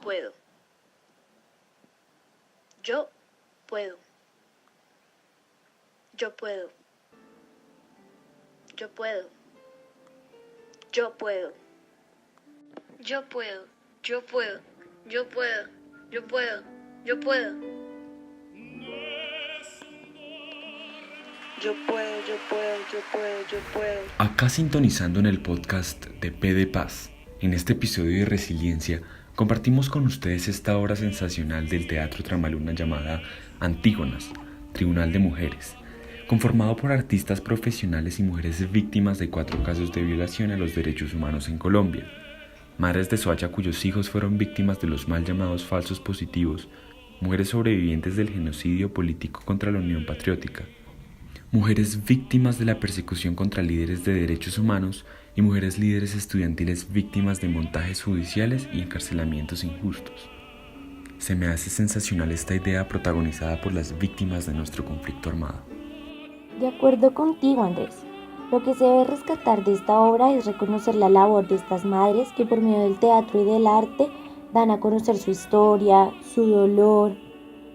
puedo. Yo puedo. Yo puedo. Yo puedo. Yo puedo. Yo puedo. Yo puedo. Yo puedo. Yo puedo. Yo puedo. Yo puedo, yo puedo, yo puedo, yo puedo. Acá sintonizando en el podcast de P de Paz, en este episodio de Resiliencia, compartimos con ustedes esta obra sensacional del Teatro Tramaluna llamada Antígonas, Tribunal de Mujeres, conformado por artistas profesionales y mujeres víctimas de 4 casos de violación a los derechos humanos en Colombia. Madres de Soacha cuyos hijos fueron víctimas de los mal llamados falsos positivos, mujeres sobrevivientes del genocidio político contra la Unión Patriótica, mujeres víctimas de la persecución contra líderes de derechos humanos y mujeres líderes estudiantiles víctimas de montajes judiciales y encarcelamientos injustos. Se me hace sensacional esta idea protagonizada por las víctimas de nuestro conflicto armado. De acuerdo contigo, Andrés, lo que se debe rescatar de esta obra es reconocer la labor de estas madres que por medio del teatro y del arte dan a conocer su historia, su dolor,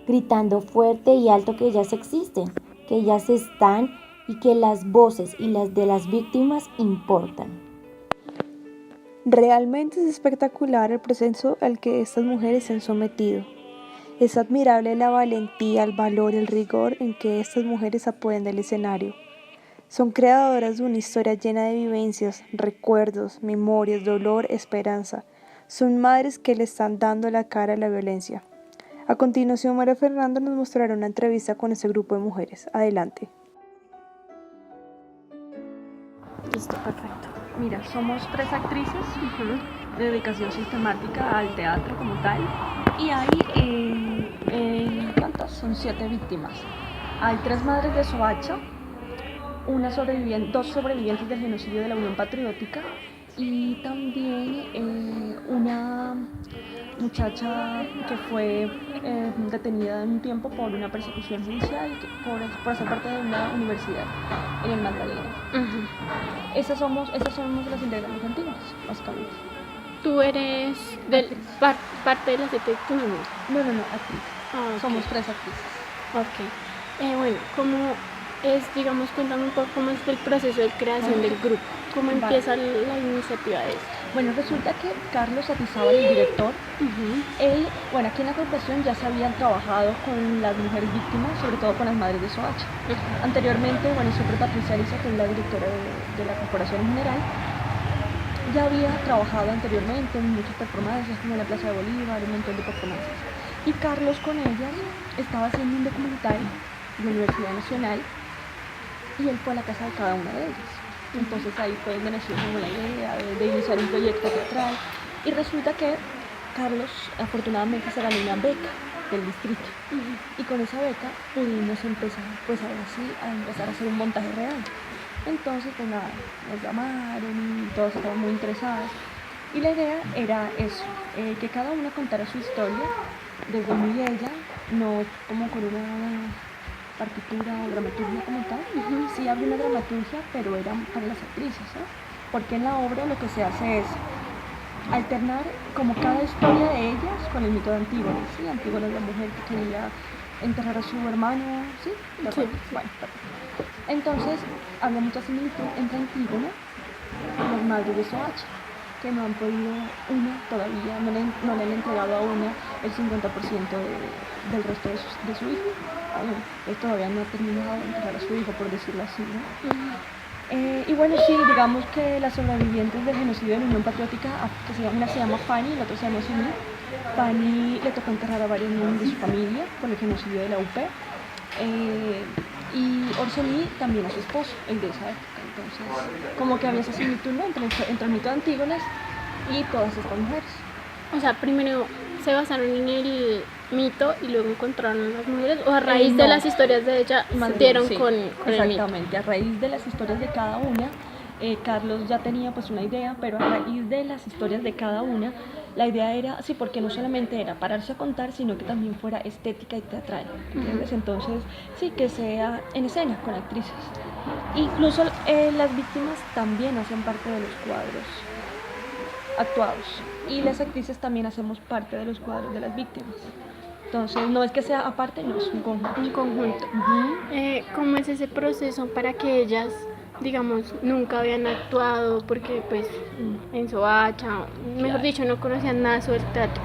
gritando fuerte y alto que ellas existen, que ellas están y que las voces y las de las víctimas importan. Realmente es espectacular el proceso al que estas mujeres se han sometido. Es admirable la valentía, el valor y el rigor en que estas mujeres apoyan del escenario. Son creadoras de una historia llena de vivencias, recuerdos, memorias, dolor, esperanza. Son madres que le están dando la cara a la violencia. A continuación, María Fernanda nos mostrará una entrevista con este grupo de mujeres. Adelante. Listo, perfecto. Mira, somos 3 actrices de dedicación sistemática al teatro como tal. Y hay, ¿cuántas? Son 7 víctimas. Hay 3 madres de Soacha, 2 sobrevivientes del genocidio de la Unión Patriótica y también una muchacha que fue detenida en un tiempo por una persecución judicial por ser parte de una universidad en el Magdalena. Esas somos las integrantes antiguas, básicamente. ¿Tú eres parte de las 7 víctimas? No, actriz. Okay. Somos 3 actrices. Ok. Bueno, ¿cómo es, digamos, cuéntame un poco cómo es el proceso de creación del grupo? ¿Cómo empieza la iniciativa de esto? Bueno, resulta que Carlos Atizábal, el director, él, aquí en la corporación ya se habían trabajado con las mujeres víctimas, sobre todo con las madres de Soacha. Anteriormente, siempre Patricia Ariza, que es la directora de la corporación en general, ya había trabajado anteriormente en muchas performances, como en la Plaza de Bolívar, un montón de performances. Y Carlos con ellas estaba haciendo un documental de la Universidad Nacional y él fue a la casa de cada una de ellas. Entonces ahí fue donde nació como la idea de iniciar un proyecto teatral. Y resulta que Carlos afortunadamente se ganó una beca del distrito. Y con esa beca pudimos empezar, ahora sí, a empezar a hacer un montaje real. Entonces, nos llamaron y todos estaban muy interesadas. Y la idea era eso, que cada una contara su historia desde muy ella, no como con una partitura o dramaturgia como tal. Sí había una dramaturgia, pero era para las actrices, porque en la obra lo que se hace es alternar como cada historia de ellas con el mito de Antígonas. ¿Sí? Antígonas es la mujer que quería enterrar a su hermano, ¿sí? Sí. Bueno, entonces había mucha similitud entre Antígona y las madres de Soacha, que no han podido todavía, no le han entregado a una el 50% del resto de su hijo. Él todavía no ha terminado de entregar a su hijo, por decirlo así, sí, digamos que las sobrevivientes del genocidio de la Unión Patriótica, una se llama Fanny y la otra se llama Sumi. Fanny le tocó enterrar a varios miembros de su familia por el genocidio de la UP. Y Orsoni también a su esposo, el de esa época. Entonces, como que había esa similitud, entre el mito de Antígonas y todas estas mujeres. O sea, primero se basaron en el mito y luego encontraron a las mujeres, o a raíz de las historias de ella dieron sí, con el mito. Exactamente, a raíz de las historias de cada una, Carlos ya tenía una idea, pero a raíz de las historias de cada una, la idea era, porque no solamente era pararse a contar, sino que también fuera estética y teatral, ¿entiendes? Entonces, sí, que sea en escena, con actrices. Incluso las víctimas también hacen parte de los cuadros. actuados. Y las actrices también hacemos parte de los cuadros de las víctimas. Entonces, no es que sea aparte, no, es un conjunto. Un conjunto. Ujú. ¿Cómo es ese proceso para que ellas, digamos, nunca habían actuado porque pues en Soacha, mejor dicho, no conocían nada sobre el teatro?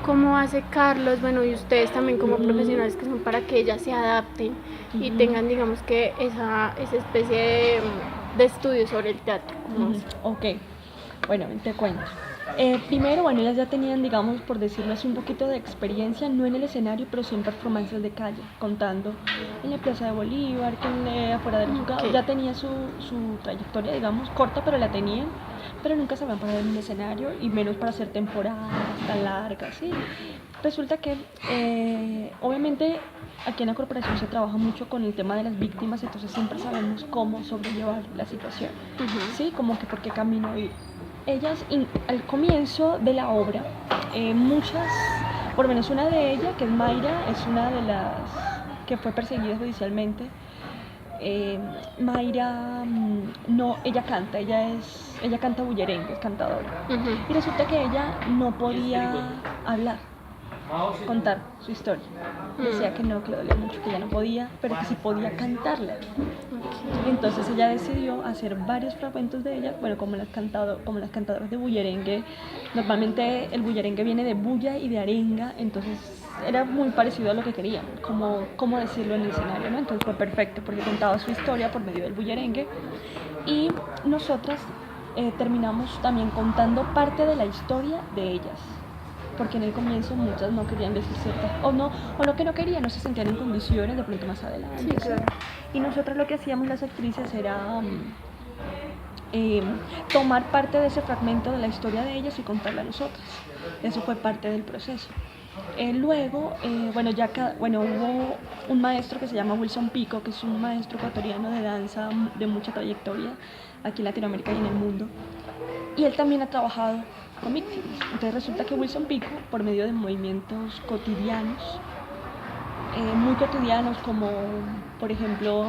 ¿Cómo hace Carlos, bueno, y ustedes también como profesionales que son para que ellas se adapten y tengan, digamos, que esa especie de estudio sobre el teatro? ¿Cómo hace? Ok, bueno, te cuento. Primero, bueno, ellas ya tenían, digamos, por decirlo así, un poquito de experiencia, no en el escenario, pero sí en performances de calle, contando en la Plaza de Bolívar, afuera del juzgado. Ok. Ya tenía su trayectoria, digamos, corta, pero la tenían, pero nunca se habían parado en un escenario, y menos para hacer temporadas tan largas, ¿sí? Resulta que, obviamente, aquí en la corporación se trabaja mucho con el tema de las víctimas, entonces siempre sabemos cómo sobrellevar la situación, ¿sí? Como que por qué camino ir. Ellas, al comienzo de la obra, muchas, por lo menos una de ellas, que es Mayra, es una de las que fue perseguida judicialmente. Mayra, no, ella canta bullerengue, es cantadora. Y resulta que ella no podía hablar, contar su historia. Decía que no, que le dolía mucho, que ella no podía, pero que sí podía cantarla. Entonces ella decidió hacer varios fragmentos de ella, bueno, como las cantadoras de bullerengue. Normalmente el bullerengue viene de bulla y de arenga, entonces era muy parecido a lo que querían, cómo decirlo en el escenario, ¿no? Entonces fue perfecto porque contaba su historia por medio del bullerengue. Y nosotras terminamos también contando parte de la historia de ellas, porque en el comienzo muchas no querían decir ciertas, o no que no querían, no se sentían en condiciones, de pronto más adelante. Sí, claro. Y nosotros lo que hacíamos las actrices era tomar parte de ese fragmento de la historia de ellas y contarla a nosotras. Eso fue parte del proceso. Luego, hubo un maestro que se llama Wilson Pico, que es un maestro ecuatoriano de danza de mucha trayectoria aquí en Latinoamérica y en el mundo. Y él también ha trabajado con víctimas. Entonces resulta que Wilson Pico, por medio de movimientos cotidianos, muy cotidianos, como por ejemplo,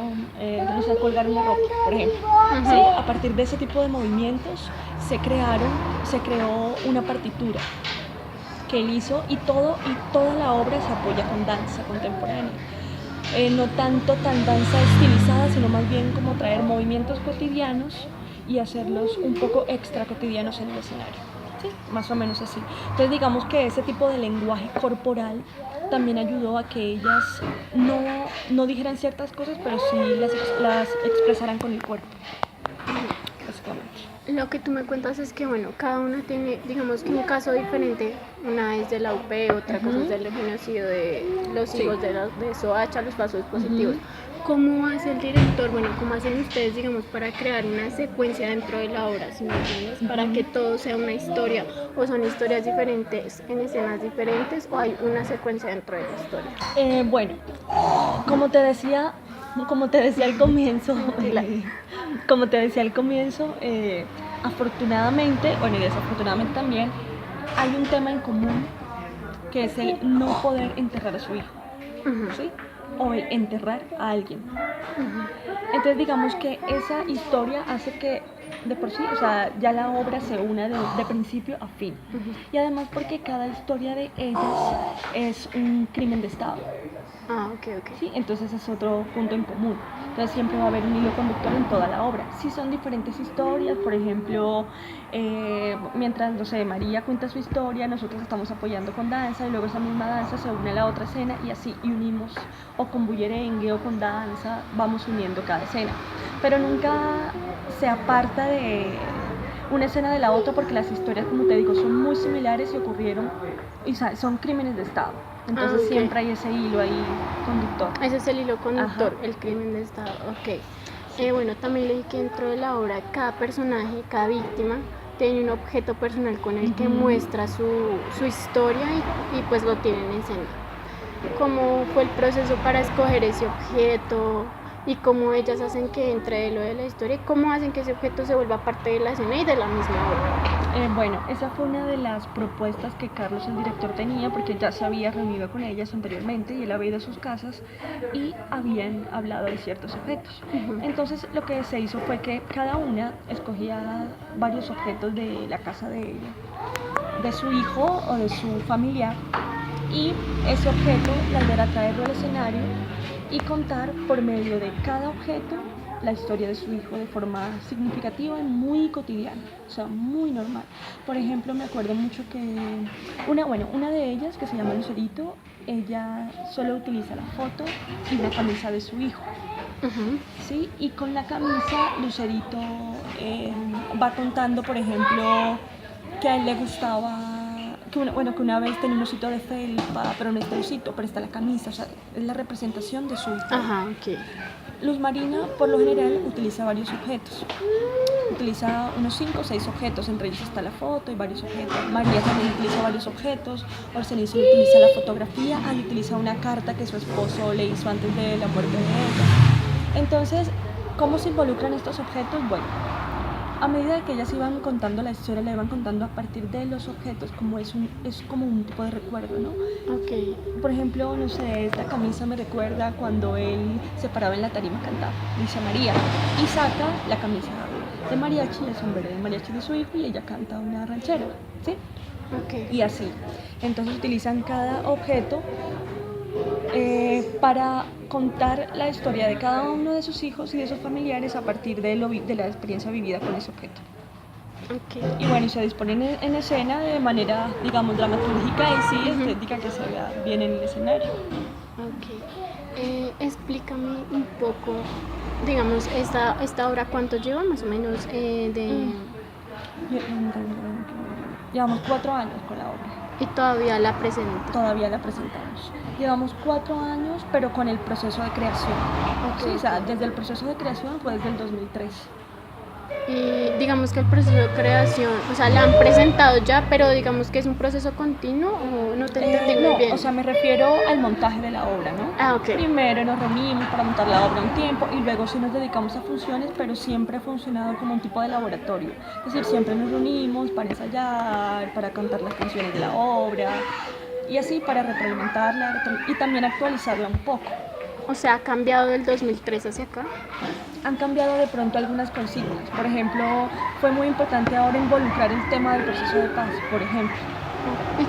colgar una ropa, por ejemplo. ¿Sí? A partir de ese tipo de movimientos se creó una partitura que él hizo y toda la obra se apoya con danza contemporánea. No tanto tan danza estilizada, sino más bien como traer movimientos cotidianos y hacerlos un poco extra cotidianos en el escenario. Sí, más o menos así. Entonces digamos que ese tipo de lenguaje corporal también ayudó a que ellas no dijeran ciertas cosas, pero sí las expresaran con el cuerpo, básicamente. Lo que tú me cuentas es que, bueno, cada una tiene, digamos que un caso diferente. Una es de la UP, otra cosa es del genocidio de los hijos de Soacha, los falsos positivos. ¿Cómo hace el director, bueno, cómo hacen ustedes, digamos, para crear una secuencia dentro de la obra, ¿sí me entiendes? Para que todo sea una historia, o son historias diferentes en escenas diferentes, o hay una secuencia dentro de la historia? Bueno, como te decía al comienzo, afortunadamente, bueno, y desafortunadamente también, hay un tema en común que es el no poder enterrar a su hijo, ¿sí? O el enterrar a alguien. Entonces digamos que esa historia hace que de por sí, o sea, ya la obra se una de principio a fin. Y además porque cada historia de ellas es un crimen de Estado. Ok. ¿Sí? Entonces es otro punto en común. Entonces siempre va a haber un hilo conductor en toda la obra. Si son diferentes historias, por ejemplo, mientras, no sé, María cuenta su historia, nosotros estamos apoyando con danza y luego esa misma danza se une a la otra escena y así, y unimos, o con bullerengue o con danza, vamos uniendo cada escena. Pero nunca se aparta de una escena de la otra porque las historias, como te digo, son muy similares y ocurrieron, y son crímenes de Estado. Entonces siempre hay ese hilo ahí conductor. Ese es el hilo conductor, el crimen de Estado, ok. Bueno, también leí que dentro de la obra cada personaje, cada víctima, tiene un objeto personal con el que muestra su historia y pues lo tiene en escena. ¿Cómo fue el proceso para escoger ese objeto? Y cómo ellas hacen que entre lo de la historia, cómo hacen que ese objeto se vuelva parte de la escena y de la misma obra. Bueno, esa fue una de las propuestas que Carlos, el director, tenía, porque ya se había reunido con ellas anteriormente y él había ido a sus casas y habían hablado de ciertos objetos. Entonces lo que se hizo fue que cada una escogía varios objetos de la casa de ella de su hijo o de su familiar, y ese objeto la idea era traerlo al escenario y contar por medio de cada objeto la historia de su hijo de forma significativa y muy cotidiana, o sea, muy normal. Por ejemplo, me acuerdo mucho que una de ellas, que se llama Lucerito, ella solo utiliza la foto y una camisa de su hijo. ¿Sí? Y con la camisa Lucerito va contando, por ejemplo, que a él le gustaba, que una vez tenía un osito de felpa, pero no está el osito, pero está la camisa, o sea, es la representación de su hijo. Ajá, ok. Luz Marina, por lo general, utiliza varios objetos. Utiliza unos 5 o 6 objetos, entre ellos está la foto y varios objetos. María también utiliza varios objetos. Orsenice utiliza la fotografía. Ana utiliza una carta que su esposo le hizo antes de la muerte de ella. Entonces, ¿cómo se involucran estos objetos? Bueno, a medida que ellas iban contando la historia, la iban contando a partir de los objetos, como es como un tipo de recuerdo, ¿no? Ok. Por ejemplo, no sé, esta camisa me recuerda cuando él se paraba en la tarima a cantar, dice María, y saca la camisa de mariachi, el sombrero de mariachi de su hijo, y ella canta una ranchera, ¿sí? Ok. Y así. Entonces utilizan cada objeto para contar la historia de cada uno de sus hijos y de sus familiares a partir de la experiencia vivida con ese objeto. Ok. Y bueno, y se disponen en escena de manera, digamos, dramatúrgica y sí, estética, que se vea bien en el escenario. Ok. Explícame un poco, digamos, esta obra, ¿cuánto lleva más o menos Llevamos 4 años con la obra. y todavía la presenta? Todavía la presentamos. Llevamos 4 años, pero con el proceso de creación. Ok. Sí, o sea, desde el proceso de creación fue desde el 2003. Y digamos que el proceso de creación, o sea, la han presentado ya, pero digamos que es un proceso continuo, o no te entendí muy bien. No, o sea, me refiero al montaje de la obra, ¿no? Ah, ok. Primero nos reunimos para montar la obra un tiempo y luego sí nos dedicamos a funciones, pero siempre ha funcionado como un tipo de laboratorio. Es decir, siempre nos reunimos para ensayar, para cantar las canciones de la obra y así para retroalimentarla y también actualizarla un poco. O sea, ha cambiado del 2003 hacia acá. Han cambiado de pronto algunas consignas. Por ejemplo, fue muy importante ahora involucrar el tema del proceso de paz, por ejemplo.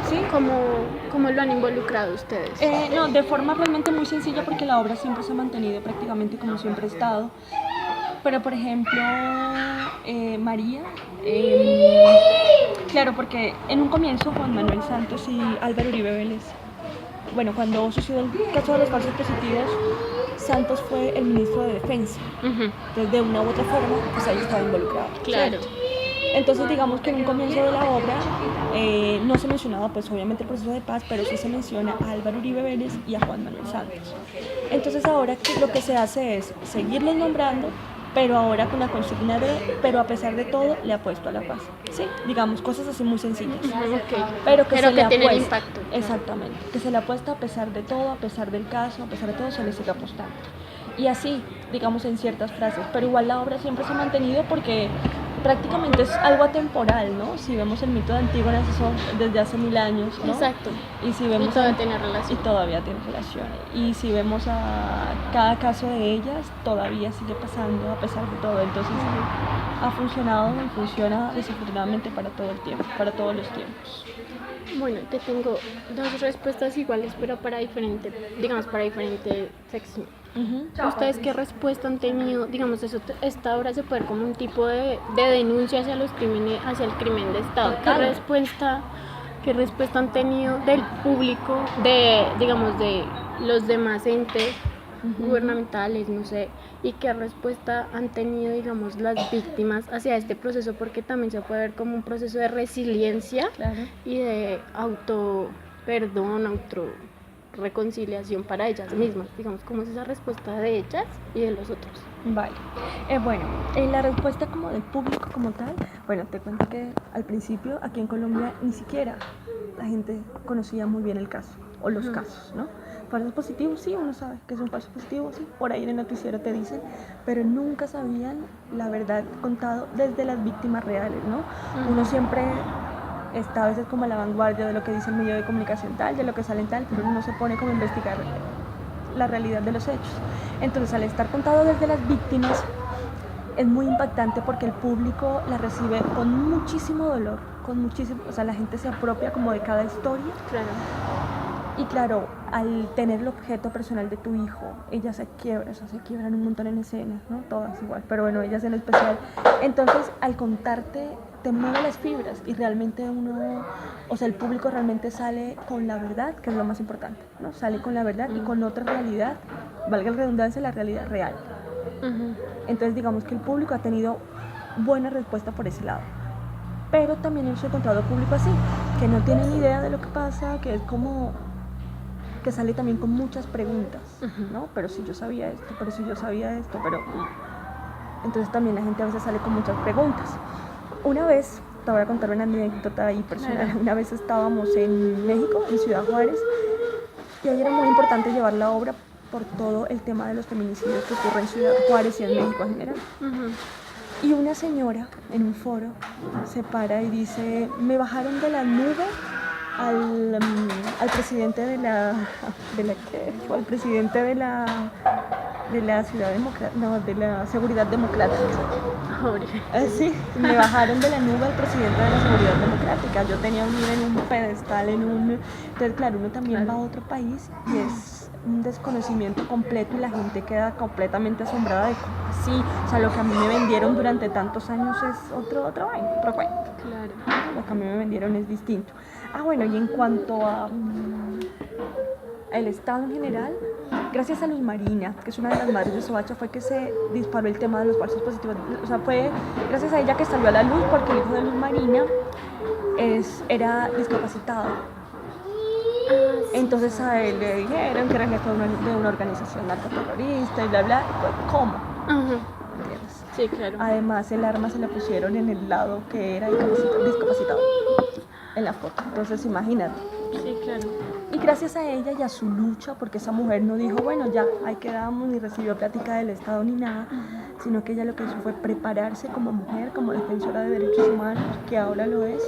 ¿Sí? ¿Cómo lo han involucrado ustedes? No, de forma realmente muy sencilla, porque la obra siempre se ha mantenido prácticamente como siempre ha estado. Pero, por ejemplo, María, claro, porque en un comienzo Juan Manuel Santos y Álvaro Uribe Vélez, bueno, cuando sucedió el caso de los falsos positivos, Santos fue el ministro de Defensa. Entonces, de una u otra forma, pues ahí estaba involucrado. Claro. ¿Cierto? Entonces, digamos que en un comienzo de la obra no se mencionaba, pues obviamente el proceso de paz, pero sí se menciona a Álvaro Uribe Vélez y a Juan Manuel Santos. Entonces, ahora lo que se hace es seguirlos nombrando, pero ahora con la consigna de, pero a pesar de todo, le apuesto a la paz. Sí, digamos, cosas así muy sencillas. Okay. Pero que se le tienen apuesta. impacto. Exactamente, que se le apuesta a pesar de todo, a pesar del caso, a pesar de todo, se le sigue apostando. Y así, digamos, en ciertas frases, pero igual la obra siempre se ha mantenido porque prácticamente es algo atemporal, ¿no? Si vemos el mito de Antígonas, eso desde hace 1000 años, ¿no? Exacto. Y si vemos Y todavía tiene relación. Y todavía tiene relación. Y si vemos a cada caso de ellas, todavía sigue pasando a pesar de todo. Entonces, ha funcionado y funciona desafortunadamente para todo el tiempo, para todos los tiempos. Bueno, te tengo 2 respuestas iguales, pero para diferente sección. ¿Ustedes qué respuesta han tenido? Digamos, esta obra se puede ver como un tipo de denuncia hacia los crímenes, hacia el crimen de Estado. ¿Qué respuesta han tenido del público, de los demás entes gubernamentales, no sé, y qué respuesta han tenido, digamos, las víctimas hacia este proceso? Porque también se puede ver como un proceso de resiliencia, claro, y de reconciliación para ellas mismas, digamos, ¿cómo es esa respuesta de ellas y de los otros? Vale, bueno, la respuesta como del público como tal, bueno, te cuento que al principio aquí en Colombia ni siquiera la gente conocía muy bien el caso o los casos, ¿no? Falsos positivos, sí, uno sabe que es un falso positivo, sí, por ahí en el noticiero te dicen, pero nunca sabían la verdad contado desde las víctimas reales, ¿no? Uno siempre está a veces como a la vanguardia de lo que dice el medio de comunicación tal, de lo que sale en tal, pero uno no se pone como a investigar la realidad de los hechos. Entonces, al estar contado desde las víctimas, es muy impactante porque el público la recibe con muchísimo dolor, con muchísimo, o sea, la gente se apropia como de cada historia. Claro. Y claro, al tener el objeto personal de tu hijo, ella se quiebra, o sea, se quiebran un montón en escenas, ¿no? Todas igual, pero bueno, ellas en especial. Entonces, al contarte, te mueve las fibras y realmente uno, o sea, el público realmente sale con la verdad, que es lo más importante, ¿no? Sale con la verdad y con otra realidad, valga la redundancia, la realidad real. Entonces, digamos que el público ha tenido buena respuesta por ese lado. Pero también hemos encontrado público así, que no tiene ni idea de lo que pasa, que es como que sale también con muchas preguntas, ¿no? Pero si yo sabía esto, pero... Entonces también la gente a veces sale con muchas preguntas. Una vez, te voy a contar una anécdota ahí personal, una vez estábamos en México, en Ciudad Juárez, y ahí era muy importante llevar la obra por todo el tema de los feminicidios que ocurren en Ciudad Juárez y en México en general. Y una señora en un foro se para y dice, me bajaron de la nube al presidente de la ciudad democrática, no, de la seguridad democrática. Sí, me bajaron de la nube al presidente de la seguridad democrática. Yo tenía un nivel en un pedestal, entonces claro, uno también va a otro país y es un desconocimiento completo y la gente queda completamente asombrada de cómo así, o sea, lo que a mí me vendieron durante tantos años es otro cuento. Claro. Lo que a mí me vendieron es distinto. Bueno, y en cuanto a el Estado en general, gracias a Luz Marina, que es una de las madres de Soacha, fue que se disparó el tema de los falsos positivos. O sea, fue gracias a ella que salió a la luz, porque el hijo de Luz Marina era discapacitado. Entonces a él le dijeron que era jefe de una organización narcoterrorista y bla bla. ¿Cómo? ¿Entiendes? Sí, claro. Además el arma se la pusieron en el lado que era discapacitado en la foto. Entonces imagínate. Sí, claro. Y gracias a ella y a su lucha, porque esa mujer no dijo, bueno, ya, ahí quedamos, ni recibió plática del Estado ni nada, sino que ella lo que hizo fue prepararse como mujer, como defensora de derechos humanos, que ahora lo es,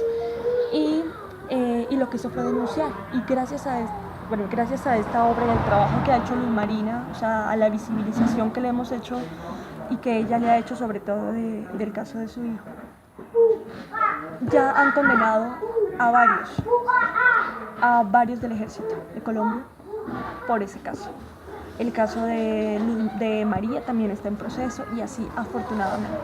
y lo que hizo fue denunciar. Y gracias a esta obra y al trabajo que ha hecho Luz Marina, o sea, a la visibilización que le hemos hecho y que ella le ha hecho sobre todo del caso de su hijo, ya han condenado a varios del ejército de Colombia por ese caso. El caso de María también está en proceso y así, afortunadamente.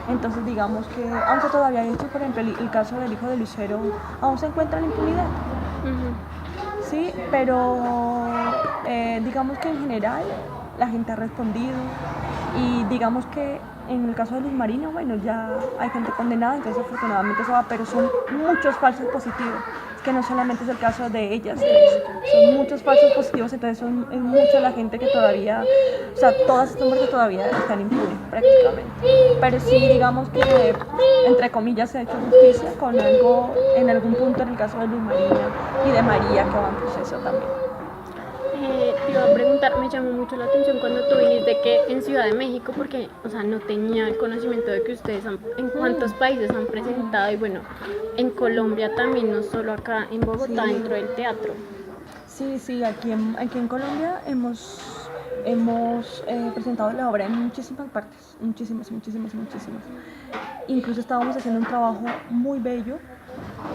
Entonces digamos que, aunque todavía hay por ejemplo, el caso del hijo de Lucero aún se encuentra en impunidad. Sí, pero digamos que en general la gente ha respondido y digamos que en el caso de Luz Marina, bueno, ya hay gente condenada, entonces afortunadamente eso va, pero son muchos falsos positivos, es que no solamente es el caso de ellas, son muchos falsos positivos, entonces es mucha la gente que todavía, o sea, todas estas mujeres todavía están impunes prácticamente, pero sí digamos que, entre comillas, se ha hecho justicia con algo, en algún punto en el caso de Luz Marina y de María, que va en proceso también. Te iba a preguntar, me llamó mucho la atención cuando tú dijiste que en Ciudad de México, porque, o sea, no tenía el conocimiento de que ustedes en cuántos países han presentado, y bueno, en Colombia también, no solo acá en Bogotá, sí, dentro del teatro. Sí, aquí en Colombia hemos presentado la obra en muchísimas partes, muchísimas. Incluso estábamos haciendo un trabajo muy bello,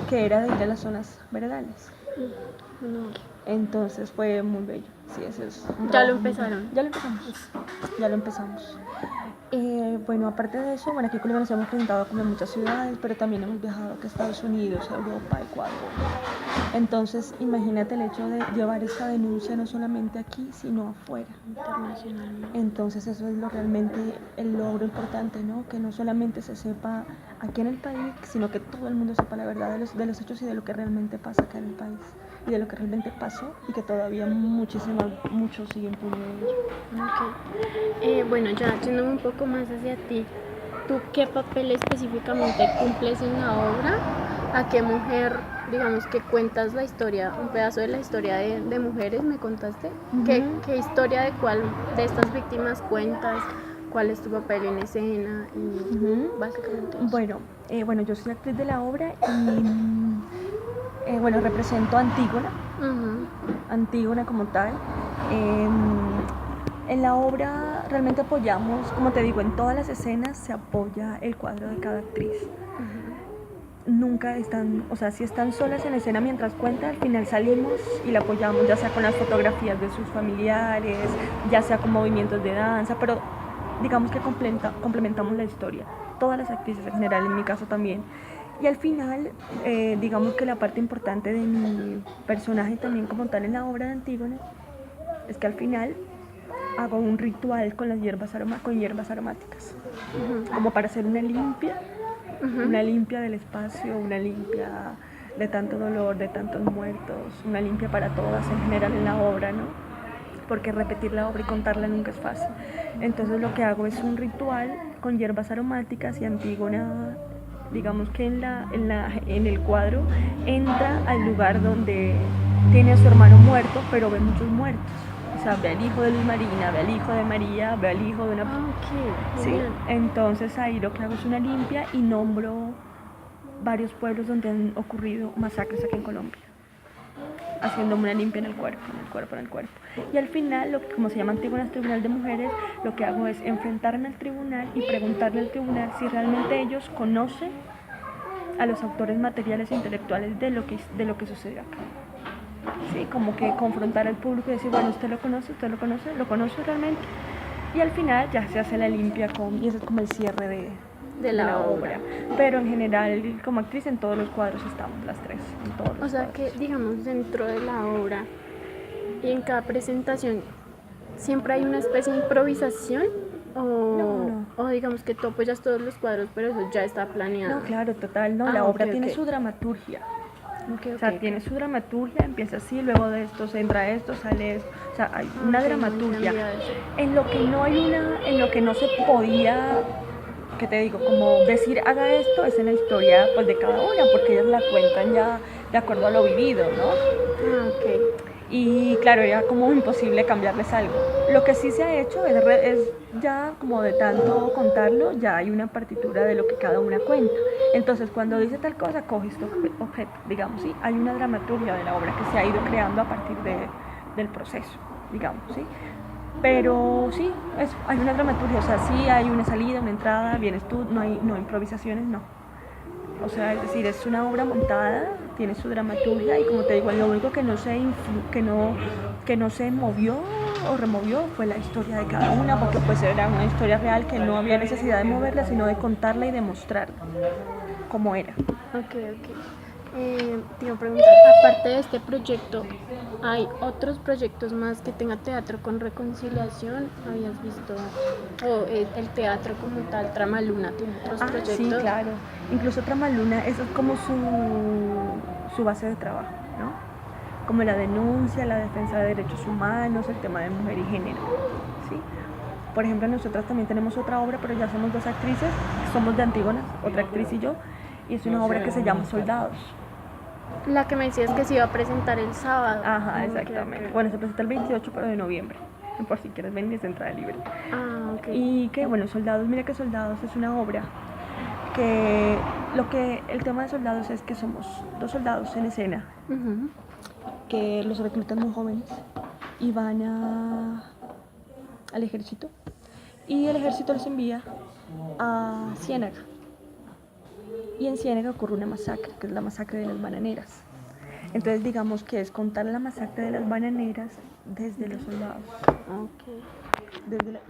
que era de ir a las zonas veredales. Entonces fue muy bello. Sí, eso es ¿Ya lo empezaron? Ya lo empezamos. Bueno, aparte de eso, bueno, aquí en Colombia nos hemos presentado como en muchas ciudades, pero también hemos viajado a Estados Unidos, Europa, Ecuador. Entonces, imagínate el hecho de llevar esta denuncia no solamente aquí, sino afuera. Internacionalmente. Entonces, eso es realmente el logro importante, ¿no? Que no solamente se sepa aquí en el país, sino que todo el mundo sepa la verdad de los hechos y de lo que realmente pasa acá en el país. Y de lo que realmente pasó y que todavía muchos siguen poniendo ello. Bueno, ya yéndome un poco más hacia ti, ¿tú qué papel específicamente cumples en la obra? ¿A qué mujer, digamos, que cuentas la historia, un pedazo de la historia de mujeres, me contaste? ¿Qué historia de cuál de estas víctimas cuentas? ¿Cuál es tu papel en escena? Y básicamente eso. Bueno, yo soy actriz de la obra y... represento a Antígona, Antígona como tal. En la obra realmente apoyamos, como te digo, en todas las escenas se apoya el cuadro de cada actriz. nunca están, o sea, si están solas en escena mientras cuenta, al final salimos y la apoyamos, ya sea con las fotografías de sus familiares, ya sea con movimientos de danza, pero digamos que complementamos la historia, todas las actrices en general, en mi caso también. Y al final, digamos que la parte importante de mi personaje también como tal en la obra de Antígona es que al final hago un ritual con las hierbas aromáticas, como para hacer una limpia del espacio, una limpia de tanto dolor, de tantos muertos, una limpia para todas en general en la obra, ¿no? Porque repetir la obra y contarla nunca es fácil. Entonces lo que hago es un ritual con hierbas aromáticas y Antígona, digamos que en el cuadro entra al lugar donde tiene a su hermano muerto, pero ve muchos muertos. O sea, ve al hijo de Luz Marina, ve al hijo de María, ve al hijo de una... ¿Sí? Entonces ahí lo que hago es una limpia y nombro varios pueblos donde han ocurrido masacres aquí en Colombia, haciendo una limpia en el cuerpo. Y al final, como se llama Antígonas Tribunal de Mujeres, lo que hago es enfrentarme al tribunal y preguntarle al tribunal si realmente ellos conocen a los autores materiales e intelectuales de lo que sucedió acá. Sí, como que confrontar al público y decir, bueno, ¿usted lo conoce realmente? Y al final ya se hace la limpia y ese es como el cierre de la obra. Pero en general, como actriz, en todos los cuadros estamos las tres. O sea que, digamos, dentro de la obra y en cada presentación, ¿siempre hay una especie de improvisación? O digamos que tú apoyas todos los cuadros, pero eso ya está planeado. No, claro, total, no, la obra tiene su dramaturgia. O sea, tiene su dramaturgia, empieza así, luego de esto se entra esto, sale esto. O sea, hay una dramaturgia. En lo que no se podía, ¿qué te digo? Como decir haga esto, es en la historia pues de cada una, porque ellas la cuentan ya de acuerdo a lo vivido, ¿no? Y claro, era como imposible cambiarles algo. Lo que sí se ha hecho es ya como de tanto contarlo, ya hay una partitura de lo que cada una cuenta. Entonces cuando dice tal cosa, coge este objeto, digamos, ¿sí? Hay una dramaturgia de la obra que se ha ido creando a partir del proceso, digamos, ¿sí? Pero sí, hay una dramaturgia, o sea, sí hay una salida, una entrada, vienes tú, no improvisaciones, no. O sea, es decir, es una obra montada, tiene su dramaturgia y como te digo, lo único que no se movió o removió fue la historia de cada una, porque pues era una historia real que no había necesidad de moverla, sino de contarla y de mostrarla cómo era. Te iba a preguntar, aparte de este proyecto, ¿hay otros proyectos más que tenga Teatro con Reconciliación? ¿Habías visto? ¿O el teatro como tal, Tramaluna, tiene otros proyectos? Sí, claro. Incluso Tramaluna, eso es como su base de trabajo, ¿no? Como la denuncia, la defensa de derechos humanos, el tema de mujer y género, ¿sí? Por ejemplo, nosotras también tenemos otra obra, pero ya somos dos actrices, somos de Antígonas, otra actriz y yo, y es una obra que se llama Soldados. La que me decías que se iba a presentar el sábado. Ajá, exactamente. Bueno, se presenta el 28 pero de noviembre, por si quieres venir, es entrada libre. Y que, bueno, Soldados, mira que Soldados es una obra que el tema de Soldados es que somos dos soldados en escena, que los reclutan muy jóvenes y van al ejército, y el ejército los envía a Ciénaga. Y en Ciénaga ocurre una masacre, que es la masacre de las bananeras. Entonces digamos que es contar la masacre de las bananeras desde los soldados.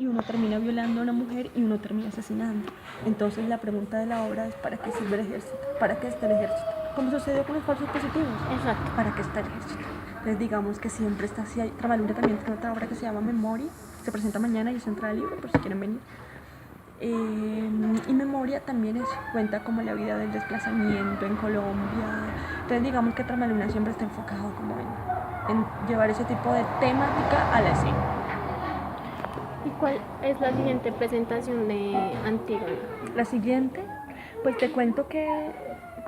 Y uno termina violando a una mujer y uno termina asesinando. Entonces la pregunta de la obra es ¿para qué sirve el ejército? ¿Para qué está el ejército? Como sucedió con los falsos positivos. Exacto. ¿Para qué está el ejército? Entonces digamos que siempre está así. Tramaluna también tiene otra obra que se llama Memoria, se presenta mañana y es entrada libre por si quieren venir. Y Memoria también cuenta como la vida del desplazamiento en Colombia. Entonces digamos que Tramaluna siempre está enfocado como en llevar ese tipo de temática a la escena. ¿Y cuál es la siguiente presentación de Antígona? La siguiente, pues te cuento que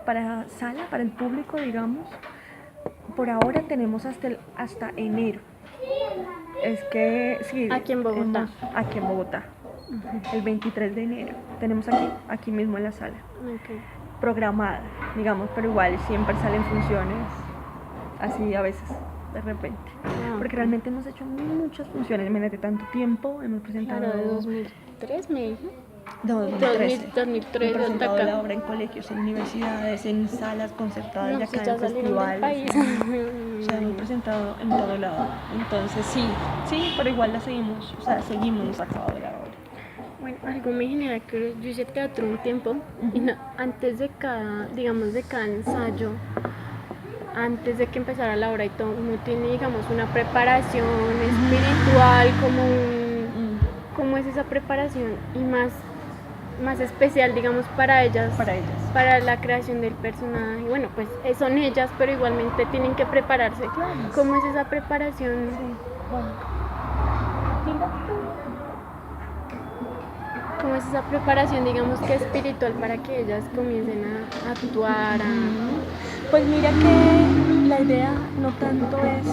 para el público, digamos, por ahora tenemos hasta enero. Es que sí. Aquí en Bogotá. Aquí en Bogotá. El 23 de enero. Tenemos aquí mismo en la sala. Programada, digamos, pero igual siempre salen funciones así a veces, de repente. Porque realmente hemos hecho muchas funciones, imagínate, tanto tiempo hemos presentado. Claro, de 2003 me dijo. No, 2013. 2013 He hasta presentado acá. la obra en colegios, en universidades, en salas concertadas No, de si acá, ya en salieron del festivales. país. O sea, hemos presentado en todo lado. Entonces sí, pero igual la seguimos, o sea, seguimos, no se ha acabado la obra. Bueno, algo me genera que yo hice teatro un tiempo y antes de cada, digamos, de cada ensayo, antes de que empezara la obra y todo, uno tiene, digamos, una preparación espiritual, como es esa preparación y más especial, digamos, para ellas, para la creación del personaje. Bueno, pues son ellas, pero igualmente tienen que prepararse. Claro. ¿Cómo es esa preparación? ¿Cómo es esa preparación, digamos, que espiritual para que ellas comiencen a actuar? Pues mira que la idea no tanto es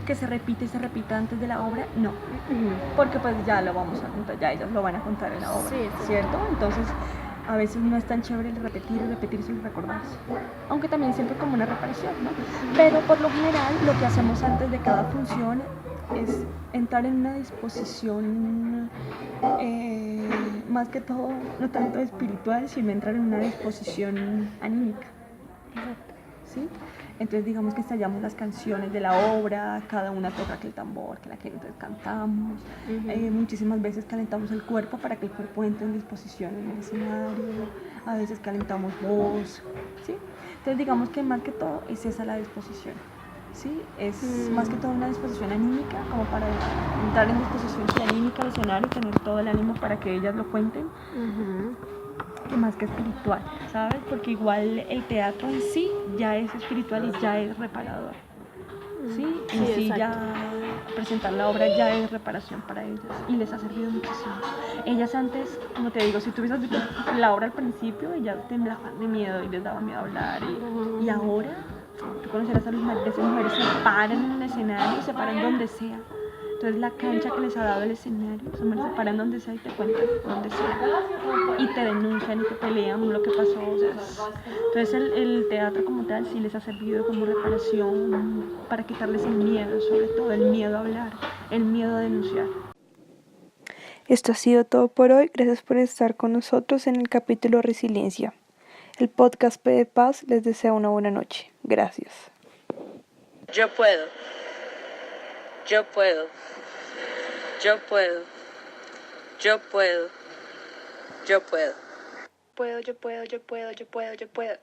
que se repita antes de la obra, no, porque pues ya lo vamos a contar, ya ellas lo van a contar en la obra, Sí, ¿cierto? Entonces a veces no es tan chévere el repetirse y recordarse, aunque también siempre como una reparación, ¿no? Pero por lo general lo que hacemos antes de cada función es entrar en una disposición más que todo, no tanto espiritual, sino entrar en una disposición anímica. ¿Sí? Entonces digamos que ensayamos las canciones de la obra, cada una toca aquel tambor, que entonces cantamos, muchísimas veces calentamos el cuerpo para que el cuerpo entre en disposición en el escenario, a veces calentamos voz, ¿sí? Entonces digamos que más que todo es esa la disposición, ¿sí? Es más que todo una disposición anímica, como para entrar en disposición anímica al escenario y tener todo el ánimo para que ellas lo cuenten. Que más que espiritual, ¿sabes? Porque igual el teatro en sí ya es espiritual y ya es reparador, ¿sí? En sí ya presentar la obra ya es reparación para ellas y les ha servido muchísimo. Ellas antes, como te digo, si tú hubieras visto la obra al principio, ellas temblaban de miedo y les daba miedo hablar y ahora tú conocerás a las mujeres se paran en el escenario, se paran donde sea. Entonces la cancha que les ha dado el escenario, se paran donde sea y te cuentan donde sea. Y te denuncian y te pelean lo que pasó. O sea, entonces el teatro como tal sí les ha servido como reparación para quitarles el miedo, sobre todo el miedo a hablar, el miedo a denunciar. Esto ha sido todo por hoy. Gracias por estar con nosotros en el capítulo Resiliencia. El podcast P de Paz les desea una buena noche. Gracias. Yo puedo. Yo puedo. Yo puedo. Yo puedo. Yo puedo. Puedo, yo puedo, yo puedo, yo puedo, yo puedo.